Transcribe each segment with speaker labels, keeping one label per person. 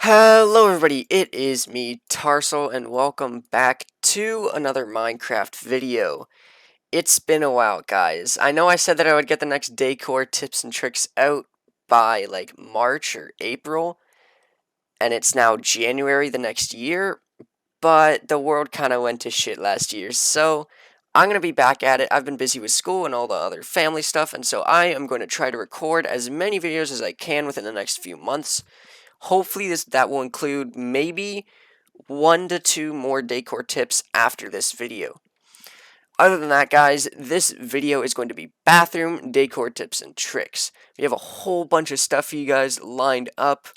Speaker 1: Hello everybody, it is me, Tarsal, and welcome back to another Minecraft video. It's been a while, guys. I know I said that I would get the next Decor tips and tricks out by, like, March or April, and it's now January the next year, but the world kind of went to shit last year, so I'm going to be back at it. I've been busy with school and all the other family stuff, and so I am going to try to record as many videos as I can within the next few months. Hopefully that will include maybe 1 to 2 more decor tips after this video. Other than that, guys, this video is going to be bathroom decor tips and tricks. We have a whole bunch of stuff for you guys lined up,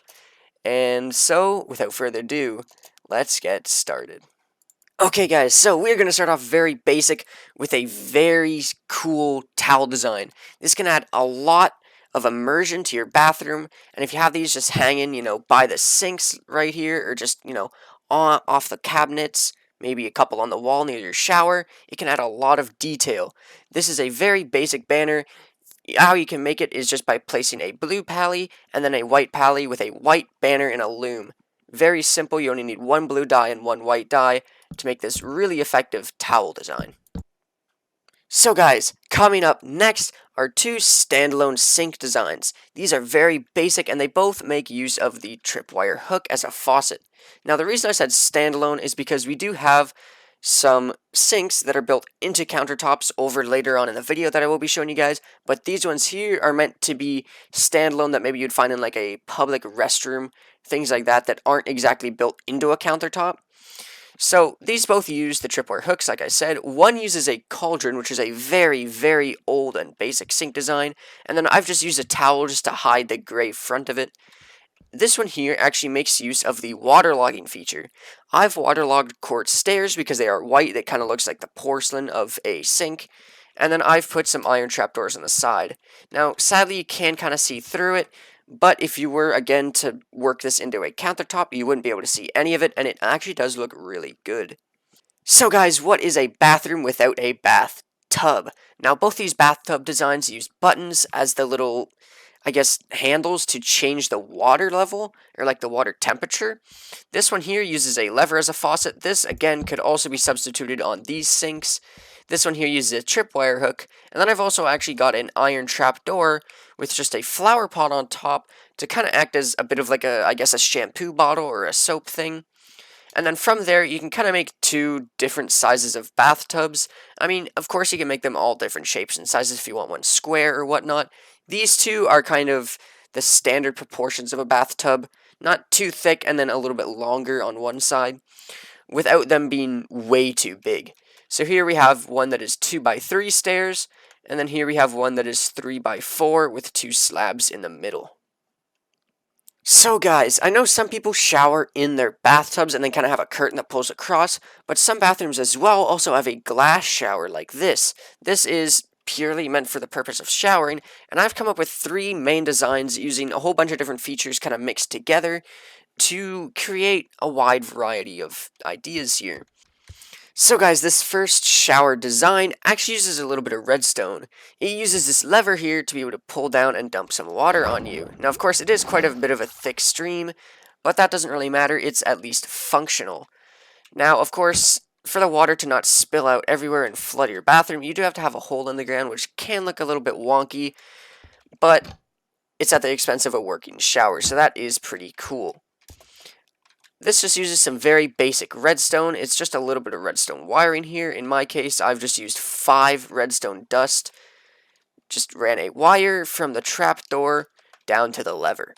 Speaker 1: and so, without further ado, let's get started. Okay, guys, so we're going to start off very basic with a very cool towel design. This can add a lot of immersion to your bathroom, and if you have these just hanging, by the sinks right here, or just, off the cabinets, maybe a couple on the wall near your shower, it can add a lot of detail. This is a very basic banner. How you can make it is just by placing a blue pally and then a white pally with a white banner and a loom. Very simple, you only need one blue dye and one white dye to make this really effective towel design. So guys, coming up next are two standalone sink designs. These are very basic and they both make use of the tripwire hook as a faucet. Now the reason I said standalone is because we do have some sinks that are built into countertops over later on in the video that I will be showing you guys, but these ones here are meant to be standalone that maybe you'd find in like a public restroom, things like that that aren't exactly built into a countertop. So these both use the tripwire hooks, like I said. One uses a cauldron, which is a very, very old and basic sink design, and then I've just used a towel just to hide the gray front of it. This one here actually makes use of the waterlogging feature. I've waterlogged quartz stairs because they are white, that kind of looks like the porcelain of a sink, and then I've put some iron trapdoors on the side. Now, sadly, you can kind of see through it, but if you were, again, to work this into a countertop, you wouldn't be able to see any of it, and it actually does look really good. So guys, what is a bathroom without a bathtub? Now, both these bathtub designs use buttons as the little, I guess, handles to change the water level, or like the water temperature. This one here uses a lever as a faucet. This, again, could also be substituted on these sinks. This one here uses a tripwire hook, and then I've also actually got an iron trap door with just a flower pot on top to kind of act as a bit of like a, I guess, a shampoo bottle or a soap thing. And then from there, you can kind of make two different sizes of bathtubs. I mean, of course, you can make them all different shapes and sizes if you want one square or whatnot. These two are kind of the standard proportions of a bathtub. Not too thick and then a little bit longer on one side, without them being way too big. So here we have one that is 2x3 stairs, and then here we have one that is 3x4 with two slabs in the middle. So guys, I know some people shower in their bathtubs and then kind of have a curtain that pulls across, but some bathrooms as well also have a glass shower like this. This is purely meant for the purpose of showering, and I've come up with 3 main designs using a whole bunch of different features kind of mixed together to create a wide variety of ideas here. So guys, this first shower design actually uses a little bit of redstone. It uses this lever here to be able to pull down and dump some water on you. Now of course it is quite a bit of a thick stream, but that doesn't really matter, it's at least functional. Now of course, for the water to not spill out everywhere and flood your bathroom, you do have to have a hole in the ground, which can look a little bit wonky, but it's at the expense of a working shower, so that is pretty cool. This just uses some very basic redstone. It's just a little bit of redstone wiring here. In my case, I've just used 5 redstone dust. Just ran a wire from the trapdoor down to the lever.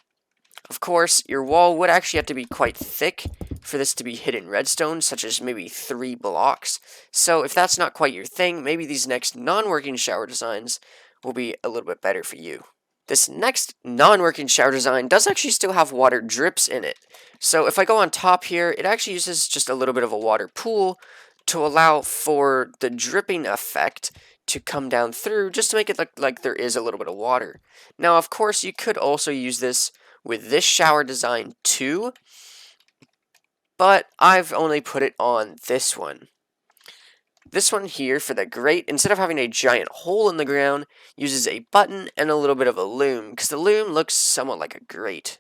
Speaker 1: Of course, your wall would actually have to be quite thick for this to be hidden redstone, such as maybe 3 blocks. So if that's not quite your thing, maybe these next non-working shower designs will be a little bit better for you. This next non-working shower design does actually still have water drips in it. So if I go on top here, it actually uses just a little bit of a water pool to allow for the dripping effect to come down through, just to make it look like there is a little bit of water. Now, of course, you could also use this with this shower design too, but I've only put it on this one. This one here for the grate, instead of having a giant hole in the ground, uses a button and a little bit of a loom, because the loom looks somewhat like a grate.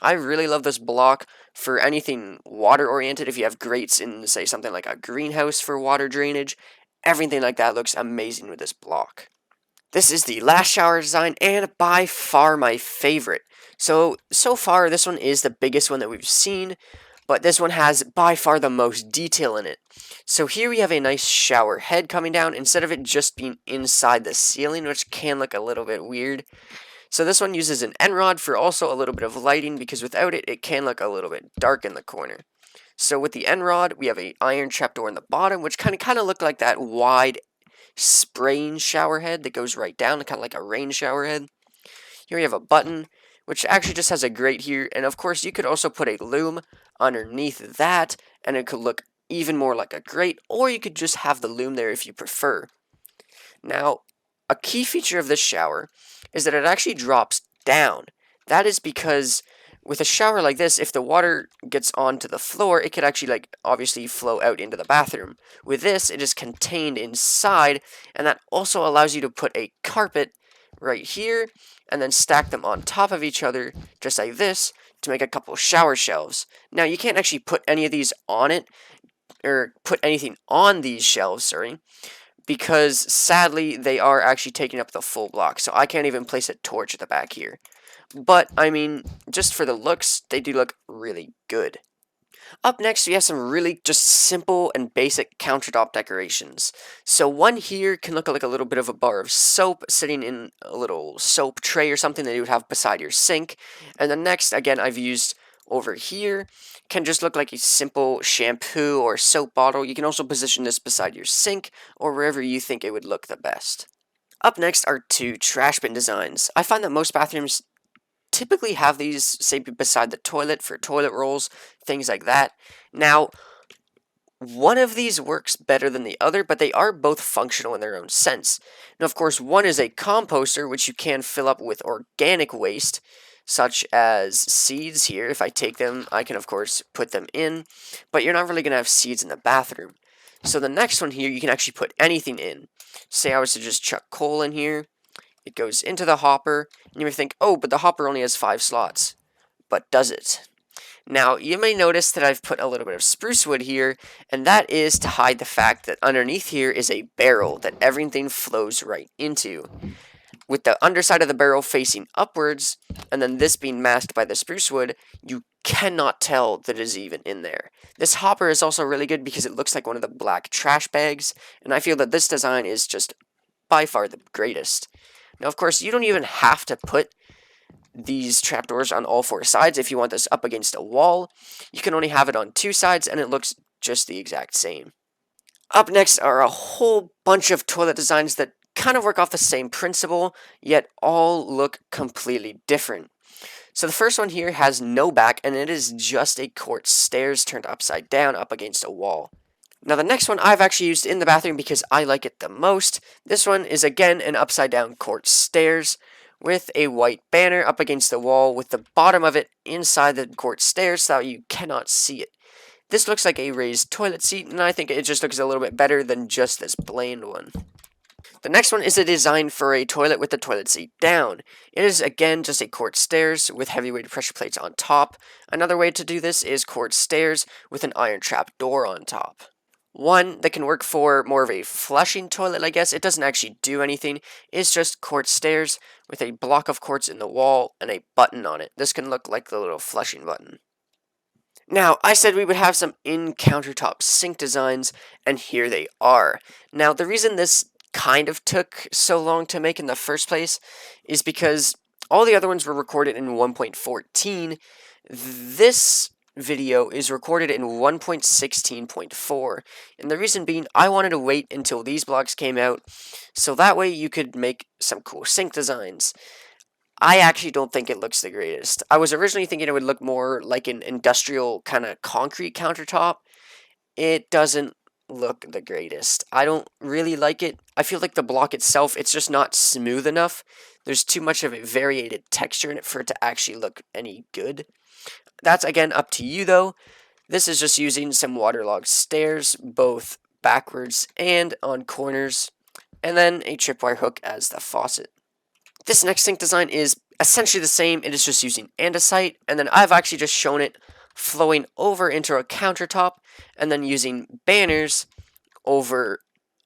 Speaker 1: I really love this block for anything water oriented. If you have grates in, say, something like a greenhouse for water drainage, everything like that looks amazing with this block. This is the last shower design, and by far my favorite. So far, this one is the biggest one that we've seen, but this one has by far the most detail in it. So here we have a nice shower head coming down, instead of it just being inside the ceiling, which can look a little bit weird. So this one uses an end rod for also a little bit of lighting, because without it, it can look a little bit dark in the corner. So with the end rod, we have a iron trapdoor in the bottom, which kind of look like that wide spraying shower head that goes right down, kind of like a rain shower head. Here we have a button, which actually just has a grate here, and of course you could also put a loom underneath that, and it could look even more like a grate, or you could just have the loom there if you prefer. Now, a key feature of this shower is that it actually drops down. That is because with a shower like this, if the water gets onto the floor, it could actually, like, obviously flow out into the bathroom. With this, it is contained inside, and that also allows you to put a carpet right here, and then stack them on top of each other, just like this, to make a couple shower shelves. Now, you can't actually put any of these on it, or put anything on these shelves, sorry, because sadly they are actually taking up the full block, so I can't even place a torch at the back here. But, I mean, just for the looks, they do look really good. Up next, we have some really just simple and basic countertop decorations. So one here can look like a little bit of a bar of soap sitting in a little soap tray or something that you would have beside your sink. And the next, again, I've used over here, can just look like a simple shampoo or soap bottle. You can also position this beside your sink or wherever you think it would look the best. Up next are two trash bin designs. I find that most bathrooms typically have these, say, beside the toilet for toilet rolls, things like that. Now, one of these works better than the other, but they are both functional in their own sense. Now, of course, one is a composter, which you can fill up with organic waste, such as seeds here. If I take them, I can, of course, put them in, but you're not really going to have seeds in the bathroom. So the next one here, you can actually put anything in. Say I was to just chuck coal in here. It goes into the hopper, and you may think, oh, but the hopper only has 5 slots. But does it? Now, you may notice that I've put a little bit of spruce wood here, and that is to hide the fact that underneath here is a barrel that everything flows right into. With the underside of the barrel facing upwards, and then this being masked by the spruce wood, you cannot tell that it is even in there. This hopper is also really good because it looks like one of the black trash bags, and I feel that this design is just by far the greatest. Now, of course, you don't even have to put these trapdoors on all 4 sides if you want this up against a wall. You can only have it on 2 sides, and it looks just the exact same. Up next are a whole bunch of toilet designs that kind of work off the same principle, yet all look completely different. So the first one here has no back, and it is just a quartz stairs turned upside down up against a wall. Now the next one I've actually used in the bathroom because I like it the most. This one is again an upside down quartz stairs with a white banner up against the wall with the bottom of it inside the quartz stairs so that you cannot see it. This looks like a raised toilet seat, and I think it just looks a little bit better than just this plain one. The next one is a design for a toilet with the toilet seat down. It is again just a quartz stairs with heavyweight pressure plates on top. Another way to do this is quartz stairs with an iron trap door on top. One that can work for more of a flushing toilet, I guess. It doesn't actually do anything. It's just quartz stairs with a block of quartz in the wall and a button on it. This can look like the little flushing button. Now, I said we would have some in-countertop sink designs, and here they are. Now, the reason this kind of took so long to make in the first place is because all the other ones were recorded in 1.14. This video is recorded in 1.16.4, and the reason being I wanted to wait until these blocks came out so that way you could make some cool sink designs. I actually don't think it looks the greatest. I was originally thinking it would look more like an industrial kind of concrete countertop. It doesn't look the greatest. I don't really like it. I feel like the block itself, it's just not smooth enough. There's too much of a variated texture in it for it to actually look any good. That's, again, up to you, though. This is just using some waterlogged stairs, both backwards and on corners, and then a tripwire hook as the faucet. This next sink design is essentially the same, it is just using andesite, and then I've actually just shown it flowing over into a countertop, and then using banners over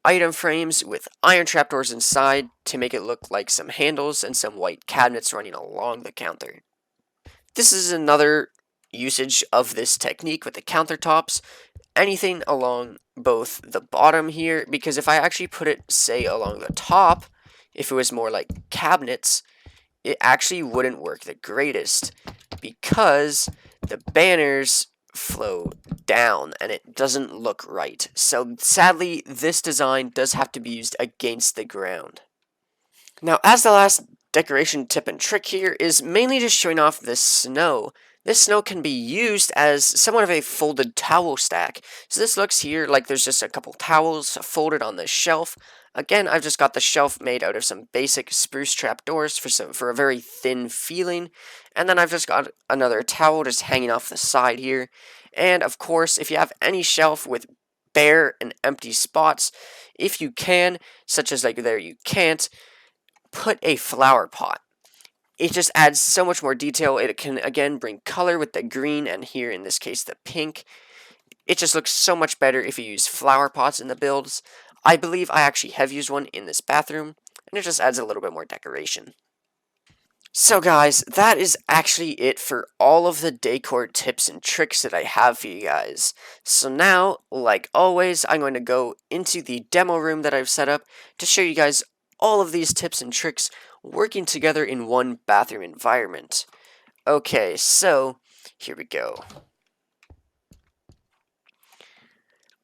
Speaker 1: item frames with iron trapdoors inside to make it look like some handles and some white cabinets running along the counter. This is another usage of this technique with the countertops, anything along both the bottom here, because if I actually put it, say, along the top, if it was more like cabinets, it actually wouldn't work the greatest because the banners flow down and it doesn't look right. So sadly, this design does have to be used against the ground. Now, as the last decoration tip and trick here is mainly just showing off the snow. This snow can be used as somewhat of a folded towel stack. So this looks here like there's just a couple towels folded on this shelf. Again, I've just got the shelf made out of some basic spruce trapdoors for a very thin feeling. And then I've just got another towel just hanging off the side here. And of course, if you have any shelf with bare and empty spots, if you can, such as like there you can't, put a flower pot. It just adds so much more detail. It can, again, bring color with the green and here, in this case, the pink. It just looks so much better if you use flower pots in the builds. I believe I actually have used one in this bathroom, and it just adds a little bit more decoration. So guys, that is actually it for all of the decor tips and tricks that I have for you guys. So now, like always, I'm going to go into the demo room that I've set up to show you guys all of these tips and tricks working together in one bathroom environment. Okay, so here we go.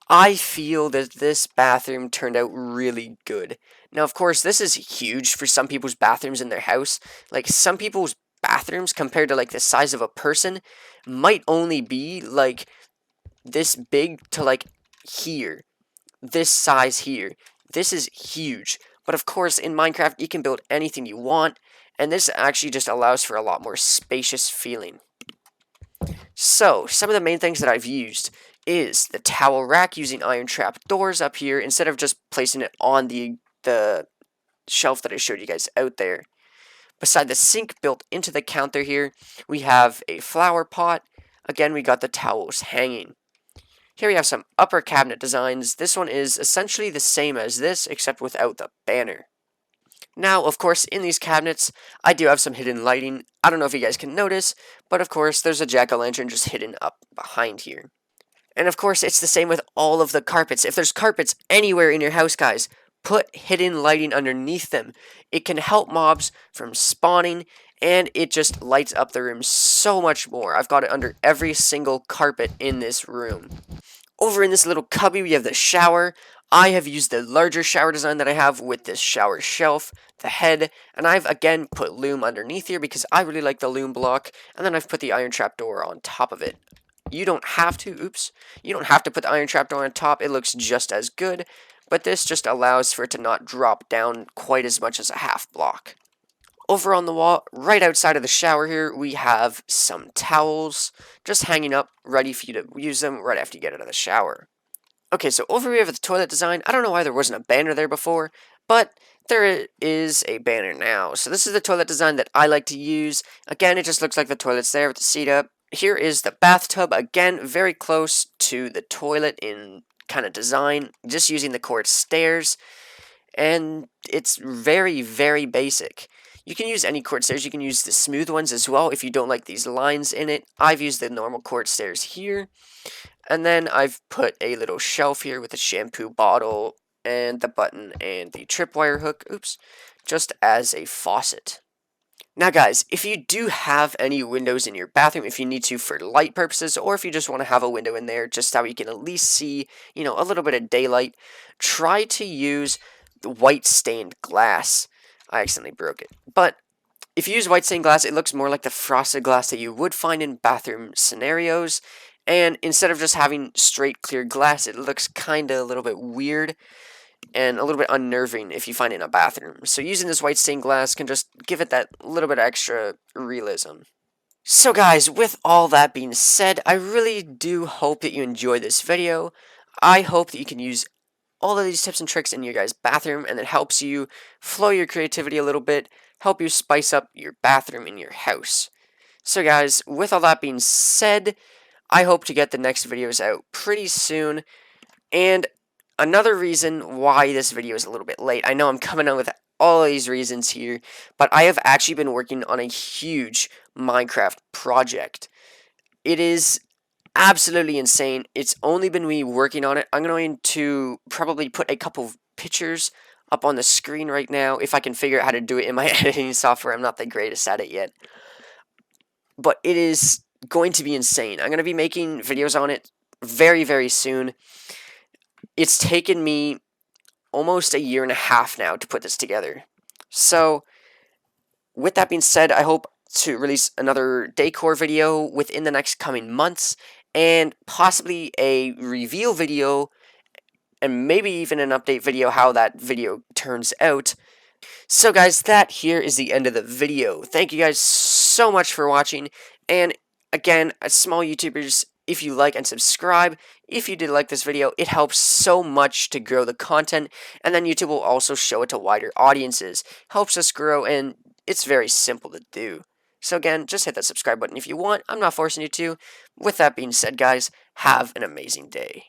Speaker 1: I feel that this bathroom turned out really good. Now, of course, this is huge for some people's bathrooms in their house. Like, some people's bathrooms, compared to, like, the size of a person, might only be, like, this big to, like, here. This size here. This is huge. But, of course, in Minecraft, you can build anything you want, and this actually just allows for a lot more spacious feeling. So, some of the main things that I've used is the towel rack using iron trap doors up here instead of just placing it on the shelf that I showed you guys out there. Beside the sink built into the counter here, we have a flower pot. Again, we got the towels hanging. Here we have some upper cabinet designs. This one is essentially the same as this, except without the banner. Now, of course, in these cabinets, I do have some hidden lighting. I don't know if you guys can notice, but of course, there's a jack-o'-lantern just hidden up behind here. And of course, it's the same with all of the carpets. If there's carpets anywhere in your house, guys, put hidden lighting underneath them. It can help mobs from spawning, and it just lights up the room so much more. I've got it under every single carpet in this room. Over in this little cubby, we have the shower. I have used the larger shower design that I have with this shower shelf, the head, and I've again put loom underneath here because I really like the loom block, and then I've put the iron trapdoor on top of it. You don't have to, you don't have to put the iron trapdoor on top, it looks just as good, but this just allows for it to not drop down quite as much as a half block. Over on the wall, right outside of the shower here, we have some towels just hanging up, ready for you to use them right after you get out of the shower. Okay, so over here with the toilet design, I don't know why there wasn't a banner there before, but there is a banner now. So this is the toilet design that I like to use. Again, it just looks like the toilet's there with the seat up. Here is the bathtub, again, very close to the toilet in kind of design, just using the quartz stairs, and it's very, very basic. You can use any quartz stairs, you can use the smooth ones as well if you don't like these lines in it. I've used the normal quartz stairs here, and then I've put a little shelf here with a shampoo bottle, and the button, and the tripwire hook, just as a faucet. Now guys, if you do have any windows in your bathroom, if you need to for light purposes, or if you just want to have a window in there just so you can at least see, a little bit of daylight, try to use the white stained glass. I accidentally broke it. But if you use white stained glass, it looks more like the frosted glass that you would find in bathroom scenarios. And instead of just having straight clear glass, it looks kind of a little bit weird and a little bit unnerving if you find it in a bathroom. So using this white stained glass can just give it that little bit extra realism. So guys, with all that being said, I really do hope that you enjoy this video. I hope that you can use all of these tips and tricks in your guys' bathroom and it helps you flow your creativity a little bit, help you spice up your bathroom in your house. So guys, with all that being said, I hope to get the next videos out pretty soon. And another reason why this video is a little bit late, I know I'm coming out with all of these reasons here, but I have actually been working on a huge Minecraft project. It is absolutely insane. It's only been me working on it. I'm going to probably put a couple of pictures up on the screen right now if I can figure out how to do it in my editing software. I'm not the greatest at it yet. But it is going to be insane. I'm going to be making videos on it very, very soon. It's taken me almost a year and a half now to put this together. So, with that being said, I hope to release another Decor video within the next coming months, and possibly a reveal video, and maybe even an update video how that video turns out. So guys, that here is the end of the video. Thank you guys so much for watching, and again, as small YouTubers, if you like and subscribe, if you did like this video, it helps so much to grow the content, and then YouTube will also show it to wider audiences. Helps us grow, and it's very simple to do. So again, just hit that subscribe button if you want. I'm not forcing you to. With that being said, guys, have an amazing day.